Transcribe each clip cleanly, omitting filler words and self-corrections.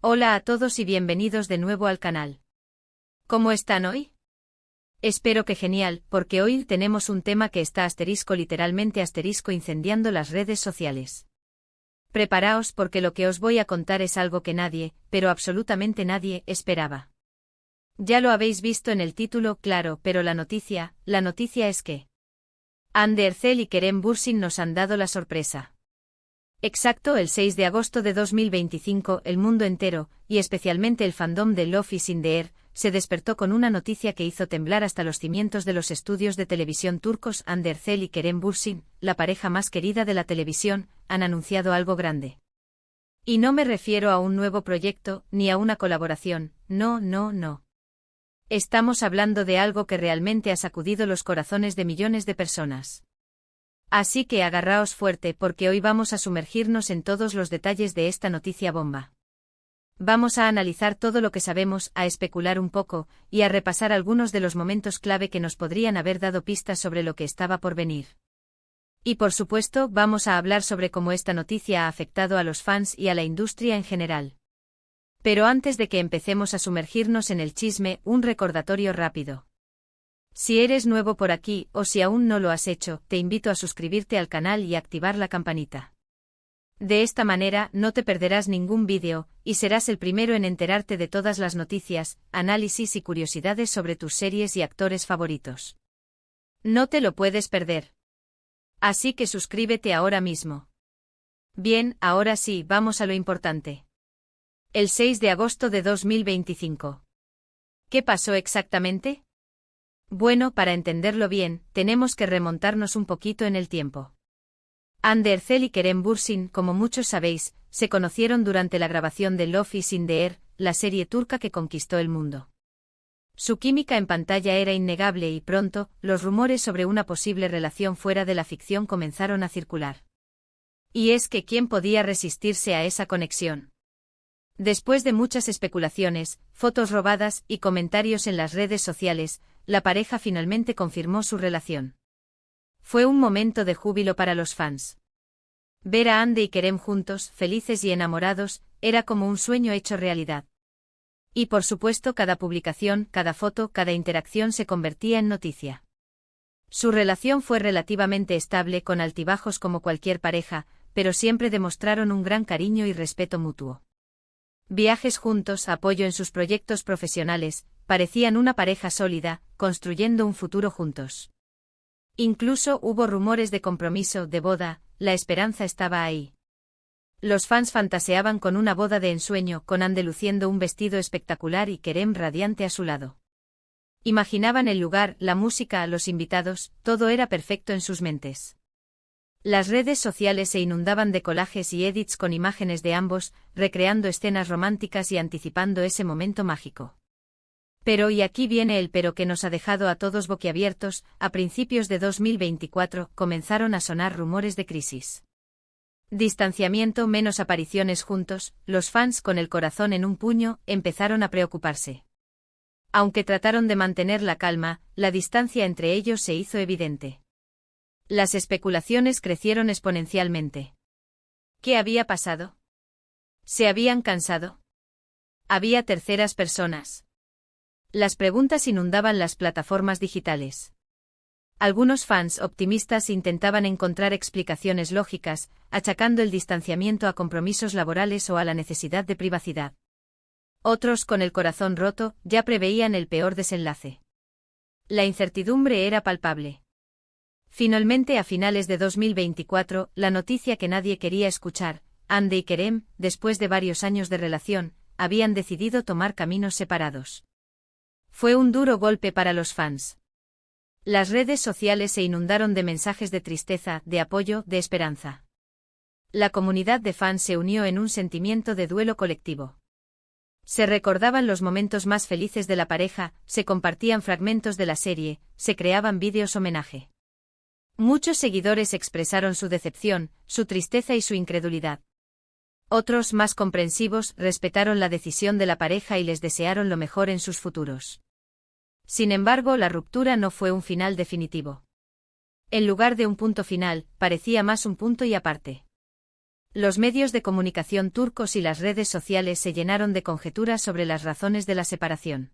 Hola a todos y bienvenidos de nuevo al canal. ¿Cómo están hoy? Espero que genial, porque hoy tenemos un tema que está literalmente incendiando las redes sociales. Preparaos porque lo que os voy a contar es algo que nadie, pero absolutamente nadie, esperaba. Ya lo habéis visto en el título, claro, pero la noticia es que Hande Erçel y Kerem Bürsin nos han dado la sorpresa. Exacto, el 6 de agosto de 2025, el mundo entero, y especialmente el fandom de Love is in the Air, se despertó con una noticia que hizo temblar hasta los cimientos de los estudios de televisión turcos. Hande Erçel y Kerem Bürsin, la pareja más querida de la televisión, han anunciado algo grande. Y no me refiero a un nuevo proyecto, ni a una colaboración, no. Estamos hablando de algo que realmente ha sacudido los corazones de millones de personas. Así que agarraos fuerte porque hoy vamos a sumergirnos en todos los detalles de esta noticia bomba. Vamos a analizar todo lo que sabemos, a especular un poco, y a repasar algunos de los momentos clave que nos podrían haber dado pistas sobre lo que estaba por venir. Y por supuesto, vamos a hablar sobre cómo esta noticia ha afectado a los fans y a la industria en general. Pero antes de que empecemos a sumergirnos en el chisme, un recordatorio rápido. Si eres nuevo por aquí, o si aún no lo has hecho, te invito a suscribirte al canal y activar la campanita. De esta manera, no te perderás ningún vídeo, y serás el primero en enterarte de todas las noticias, análisis y curiosidades sobre tus series y actores favoritos. No te lo puedes perder. Así que suscríbete ahora mismo. Bien, ahora sí, vamos a lo importante. El 6 de agosto de 2025. ¿Qué pasó exactamente? Bueno, para entenderlo bien, tenemos que remontarnos un poquito en el tiempo. Hande Erçel y Kerem Bürsin, como muchos sabéis, se conocieron durante la grabación de Love is in the Air, la serie turca que conquistó el mundo. Su química en pantalla era innegable y pronto, los rumores sobre una posible relación fuera de la ficción comenzaron a circular. Y es que ¿quién podía resistirse a esa conexión? Después de muchas especulaciones, fotos robadas y comentarios en las redes sociales, la pareja finalmente confirmó su relación. Fue un momento de júbilo para los fans. Ver a Hande y Kerem juntos, felices y enamorados, era como un sueño hecho realidad. Y por supuesto cada publicación, cada foto, cada interacción se convertía en noticia. Su relación fue relativamente estable con altibajos como cualquier pareja, pero siempre demostraron un gran cariño y respeto mutuo. Viajes juntos, apoyo en sus proyectos profesionales, parecían una pareja sólida, construyendo un futuro juntos. Incluso hubo rumores de compromiso, de boda, la esperanza estaba ahí. Los fans fantaseaban con una boda de ensueño, con Hande luciendo un vestido espectacular y Kerem radiante a su lado. Imaginaban el lugar, la música, los invitados, todo era perfecto en sus mentes. Las redes sociales se inundaban de collages y edits con imágenes de ambos, recreando escenas románticas y anticipando ese momento mágico. Pero y aquí viene el pero que nos ha dejado a todos boquiabiertos, a principios de 2024 comenzaron a sonar rumores de crisis. Distanciamiento, menos apariciones juntos, los fans con el corazón en un puño, empezaron a preocuparse. Aunque trataron de mantener la calma, la distancia entre ellos se hizo evidente. Las especulaciones crecieron exponencialmente. ¿Qué había pasado? ¿Se habían cansado? ¿Había terceras personas? Las preguntas inundaban las plataformas digitales. Algunos fans optimistas intentaban encontrar explicaciones lógicas, achacando el distanciamiento a compromisos laborales o a la necesidad de privacidad. Otros, con el corazón roto, ya preveían el peor desenlace. La incertidumbre era palpable. Finalmente, a finales de 2024, la noticia que nadie quería escuchar, Hande y Kerem, después de varios años de relación, habían decidido tomar caminos separados. Fue un duro golpe para los fans. Las redes sociales se inundaron de mensajes de tristeza, de apoyo, de esperanza. La comunidad de fans se unió en un sentimiento de duelo colectivo. Se recordaban los momentos más felices de la pareja, se compartían fragmentos de la serie, se creaban vídeos homenaje. Muchos seguidores expresaron su decepción, su tristeza y su incredulidad. Otros, más comprensivos, respetaron la decisión de la pareja y les desearon lo mejor en sus futuros. Sin embargo, la ruptura no fue un final definitivo. En lugar de un punto final, parecía más un punto y aparte. Los medios de comunicación turcos y las redes sociales se llenaron de conjeturas sobre las razones de la separación.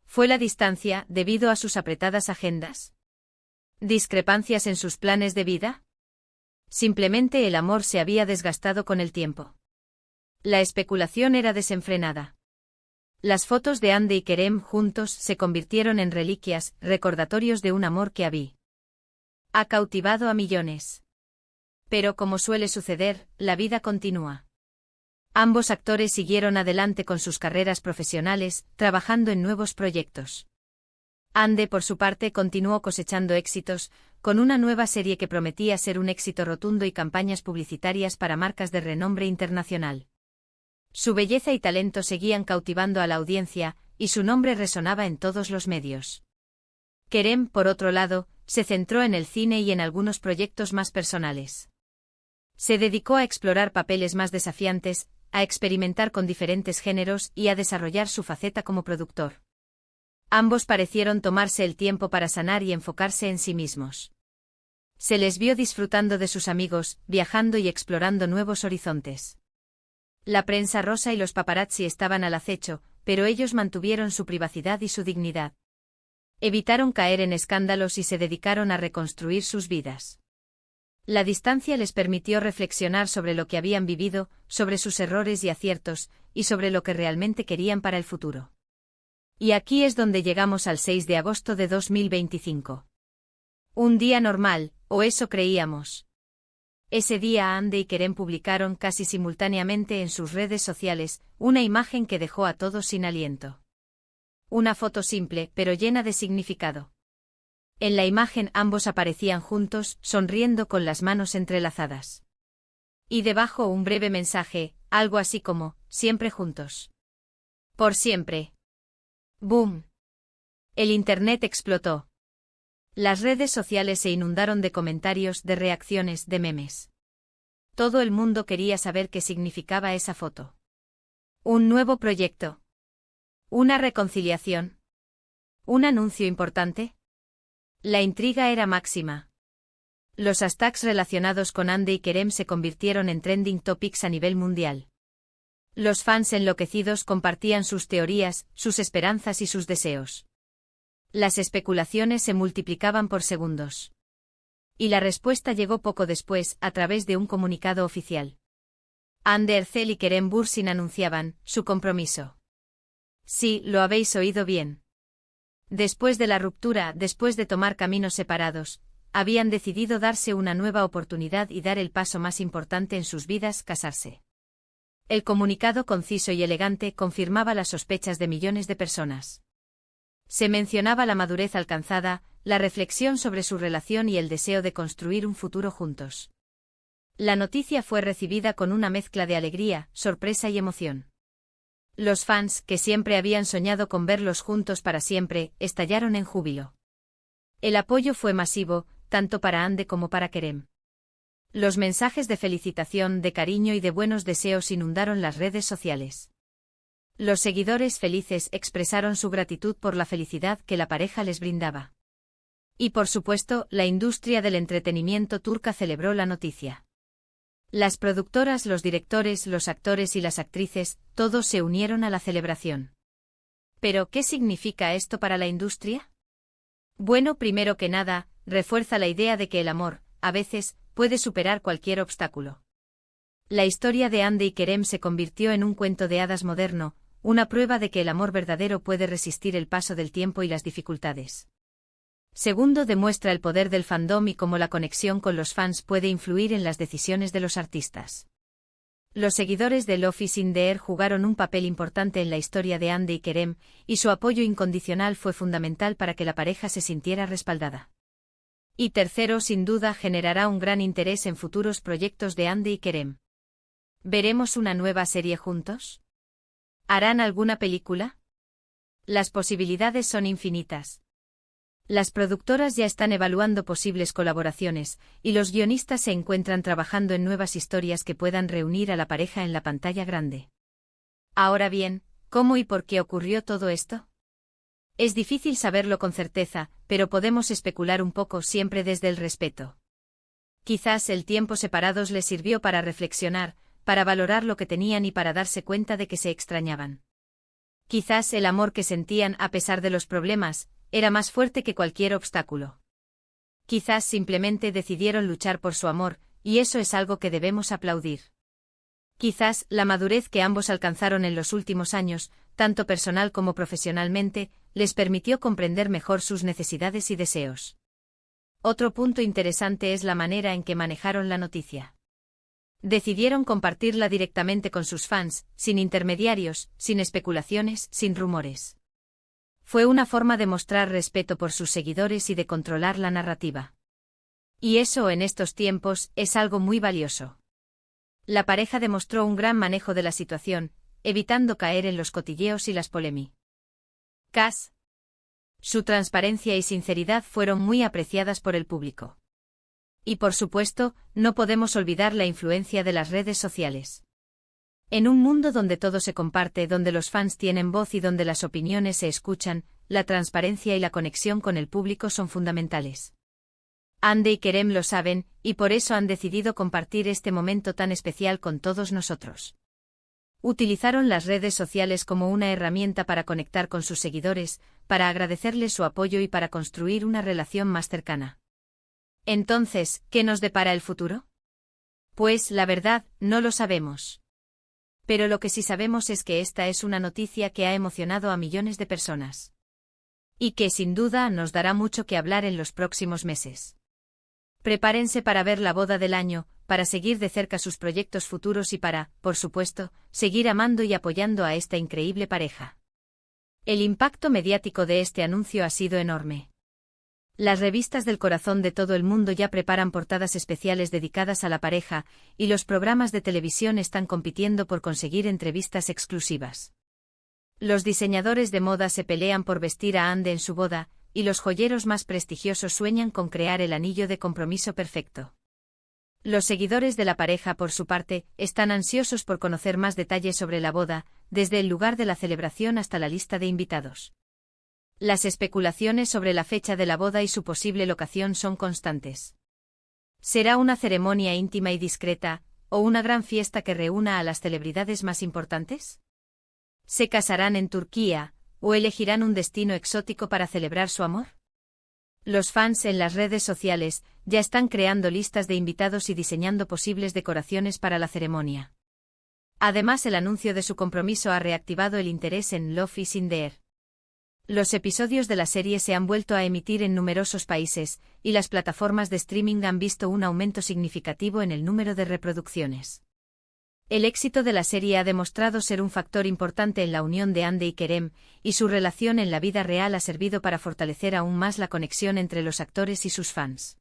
¿Fue la distancia, debido a sus apretadas agendas? ¿Discrepancias en sus planes de vida? Simplemente el amor se había desgastado con el tiempo. La especulación era desenfrenada. Las fotos de Hande y Kerem juntos se convirtieron en reliquias, recordatorios de un amor que ha cautivado a millones. Pero como suele suceder, la vida continúa. Ambos actores siguieron adelante con sus carreras profesionales, trabajando en nuevos proyectos. Hande, por su parte, continuó cosechando éxitos, con una nueva serie que prometía ser un éxito rotundo y campañas publicitarias para marcas de renombre internacional. Su belleza y talento seguían cautivando a la audiencia, y su nombre resonaba en todos los medios. Kerem, por otro lado, se centró en el cine y en algunos proyectos más personales. Se dedicó a explorar papeles más desafiantes, a experimentar con diferentes géneros y a desarrollar su faceta como productor. Ambos parecieron tomarse el tiempo para sanar y enfocarse en sí mismos. Se les vio disfrutando de sus amigos, viajando y explorando nuevos horizontes. La prensa rosa y los paparazzi estaban al acecho, pero ellos mantuvieron su privacidad y su dignidad. Evitaron caer en escándalos y se dedicaron a reconstruir sus vidas. La distancia les permitió reflexionar sobre lo que habían vivido, sobre sus errores y aciertos, y sobre lo que realmente querían para el futuro. Y aquí es donde llegamos al 6 de agosto de 2025. Un día normal, o eso creíamos. Ese día Hande y Kerem publicaron casi simultáneamente en sus redes sociales una imagen que dejó a todos sin aliento. Una foto simple, pero llena de significado. En la imagen ambos aparecían juntos, sonriendo con las manos entrelazadas. Y debajo un breve mensaje, algo así como, siempre juntos. Por siempre. ¡Boom! El internet explotó. Las redes sociales se inundaron de comentarios, de reacciones, de memes. Todo el mundo quería saber qué significaba esa foto. Un nuevo proyecto. Una reconciliación. ¿Un anuncio importante? La intriga era máxima. Los hashtags relacionados con Hande y Kerem se convirtieron en trending topics a nivel mundial. Los fans enloquecidos compartían sus teorías, sus esperanzas y sus deseos. Las especulaciones se multiplicaban por segundos. Y la respuesta llegó poco después, a través de un comunicado oficial. Hande Erçel y Kerem Bürsin anunciaban su compromiso. Sí, lo habéis oído bien. Después de la ruptura, después de tomar caminos separados, habían decidido darse una nueva oportunidad y dar el paso más importante en sus vidas, casarse. El comunicado conciso y elegante confirmaba las sospechas de millones de personas. Se mencionaba la madurez alcanzada, la reflexión sobre su relación y el deseo de construir un futuro juntos. La noticia fue recibida con una mezcla de alegría, sorpresa y emoción. Los fans, que siempre habían soñado con verlos juntos para siempre, estallaron en júbilo. El apoyo fue masivo, tanto para Hande como para Kerem. Los mensajes de felicitación, de cariño y de buenos deseos inundaron las redes sociales. Los seguidores felices expresaron su gratitud por la felicidad que la pareja les brindaba. Y por supuesto, la industria del entretenimiento turca celebró la noticia. Las productoras, los directores, los actores y las actrices, todos se unieron a la celebración. ¿Pero qué significa esto para la industria? Bueno, primero que nada, refuerza la idea de que el amor, a veces, puede superar cualquier obstáculo. La historia de Hande y Kerem se convirtió en un cuento de hadas moderno, una prueba de que el amor verdadero puede resistir el paso del tiempo y las dificultades. Segundo, demuestra el poder del fandom y cómo la conexión con los fans puede influir en las decisiones de los artistas. Los seguidores de Love is in the Air jugaron un papel importante en la historia de Hande y Kerem, y su apoyo incondicional fue fundamental para que la pareja se sintiera respaldada. Y tercero, sin duda generará un gran interés en futuros proyectos de Hande y Kerem. ¿Veremos una nueva serie juntos? ¿Harán alguna película? Las posibilidades son infinitas. Las productoras ya están evaluando posibles colaboraciones, y los guionistas se encuentran trabajando en nuevas historias que puedan reunir a la pareja en la pantalla grande. Ahora bien, ¿cómo y por qué ocurrió todo esto? Es difícil saberlo con certeza, pero podemos especular un poco, siempre desde el respeto. Quizás el tiempo separados les sirvió para reflexionar, para valorar lo que tenían y para darse cuenta de que se extrañaban. Quizás el amor que sentían a pesar de los problemas era más fuerte que cualquier obstáculo. Quizás simplemente decidieron luchar por su amor, y eso es algo que debemos aplaudir. Quizás la madurez que ambos alcanzaron en los últimos años, tanto personal como profesionalmente, les permitió comprender mejor sus necesidades y deseos. Otro punto interesante es la manera en que manejaron la noticia. Decidieron compartirla directamente con sus fans, sin intermediarios, sin especulaciones, sin rumores. Fue una forma de mostrar respeto por sus seguidores y de controlar la narrativa. Y eso en estos tiempos es algo muy valioso. La pareja demostró un gran manejo de la situación, evitando caer en los cotilleos y las polémicas. Su transparencia y sinceridad fueron muy apreciadas por el público. Y por supuesto, no podemos olvidar la influencia de las redes sociales. En un mundo donde todo se comparte, donde los fans tienen voz y donde las opiniones se escuchan, la transparencia y la conexión con el público son fundamentales. Hande y Kerem lo saben, y por eso han decidido compartir este momento tan especial con todos nosotros. Utilizaron las redes sociales como una herramienta para conectar con sus seguidores, para agradecerles su apoyo y para construir una relación más cercana. Entonces, ¿qué nos depara el futuro? Pues, la verdad, no lo sabemos. Pero lo que sí sabemos es que esta es una noticia que ha emocionado a millones de personas. Y que sin duda nos dará mucho que hablar en los próximos meses. Prepárense para ver la boda del año, para seguir de cerca sus proyectos futuros y para, por supuesto, seguir amando y apoyando a esta increíble pareja. El impacto mediático de este anuncio ha sido enorme. Las revistas del corazón de todo el mundo ya preparan portadas especiales dedicadas a la pareja, y los programas de televisión están compitiendo por conseguir entrevistas exclusivas. Los diseñadores de moda se pelean por vestir a Hande en su boda, y los joyeros más prestigiosos sueñan con crear el anillo de compromiso perfecto. Los seguidores de la pareja, por su parte, están ansiosos por conocer más detalles sobre la boda, desde el lugar de la celebración hasta la lista de invitados. Las especulaciones sobre la fecha de la boda y su posible locación son constantes. ¿Será una ceremonia íntima y discreta, o una gran fiesta que reúna a las celebridades más importantes? ¿Se casarán en Turquía, o elegirán un destino exótico para celebrar su amor? Los fans en las redes sociales ya están creando listas de invitados y diseñando posibles decoraciones para la ceremonia. Además, el anuncio de su compromiso ha reactivado el interés en Love is in the Air. Los episodios de la serie se han vuelto a emitir en numerosos países, y las plataformas de streaming han visto un aumento significativo en el número de reproducciones. El éxito de la serie ha demostrado ser un factor importante en la unión de Hande y Kerem, y su relación en la vida real ha servido para fortalecer aún más la conexión entre los actores y sus fans.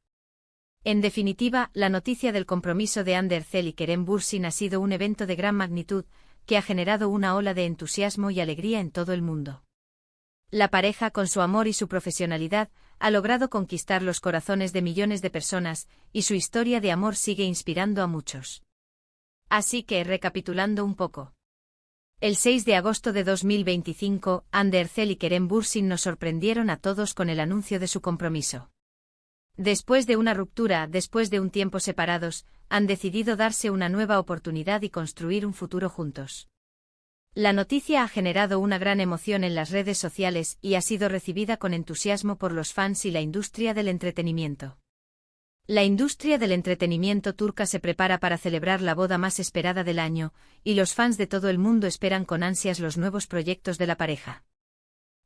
En definitiva, la noticia del compromiso de Hande Erçel y Kerem Bürsin ha sido un evento de gran magnitud, que ha generado una ola de entusiasmo y alegría en todo el mundo. La pareja, con su amor y su profesionalidad, ha logrado conquistar los corazones de millones de personas, y su historia de amor sigue inspirando a muchos. Así que, recapitulando un poco. El 6 de agosto de 2025, Hande Erçel y Kerem Bürsin nos sorprendieron a todos con el anuncio de su compromiso. Después de una ruptura, después de un tiempo separados, han decidido darse una nueva oportunidad y construir un futuro juntos. La noticia ha generado una gran emoción en las redes sociales y ha sido recibida con entusiasmo por los fans y la industria del entretenimiento. La industria del entretenimiento turca se prepara para celebrar la boda más esperada del año, y los fans de todo el mundo esperan con ansias los nuevos proyectos de la pareja.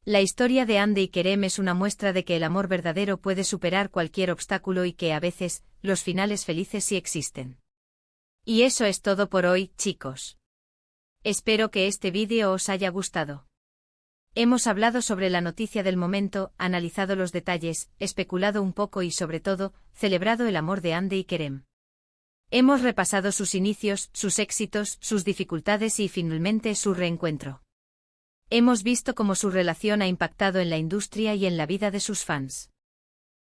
La historia de Hande y Kerem es una muestra de que el amor verdadero puede superar cualquier obstáculo y que, a veces, los finales felices sí existen. Y eso es todo por hoy, chicos. Espero que este vídeo os haya gustado. Hemos hablado sobre la noticia del momento, analizado los detalles, especulado un poco y sobre todo, celebrado el amor de Hande y Kerem. Hemos repasado sus inicios, sus éxitos, sus dificultades y finalmente su reencuentro. Hemos visto cómo su relación ha impactado en la industria y en la vida de sus fans.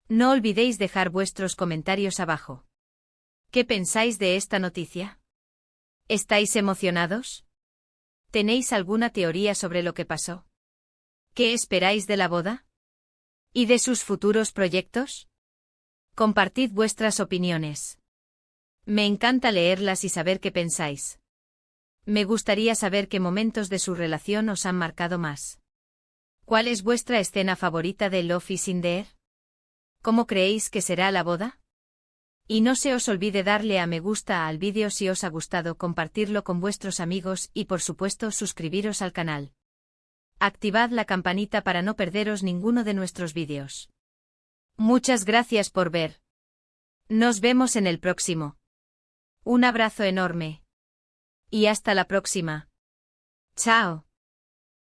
No olvidéis dejar vuestros comentarios abajo. ¿Qué pensáis de esta noticia? ¿Estáis emocionados? ¿Tenéis alguna teoría sobre lo que pasó? ¿Qué esperáis de la boda? ¿Y de sus futuros proyectos? Compartid vuestras opiniones. Me encanta leerlas y saber qué pensáis. Me gustaría saber qué momentos de su relación os han marcado más. ¿Cuál es vuestra escena favorita de Love is in the Air? ¿Cómo creéis que será la boda? Y no se os olvide darle a me gusta al vídeo si os ha gustado, compartirlo con vuestros amigos y por supuesto suscribiros al canal. Activad la campanita para no perderos ninguno de nuestros vídeos. Muchas gracias por ver. Nos vemos en el próximo. Un abrazo enorme. Y hasta la próxima. Chao.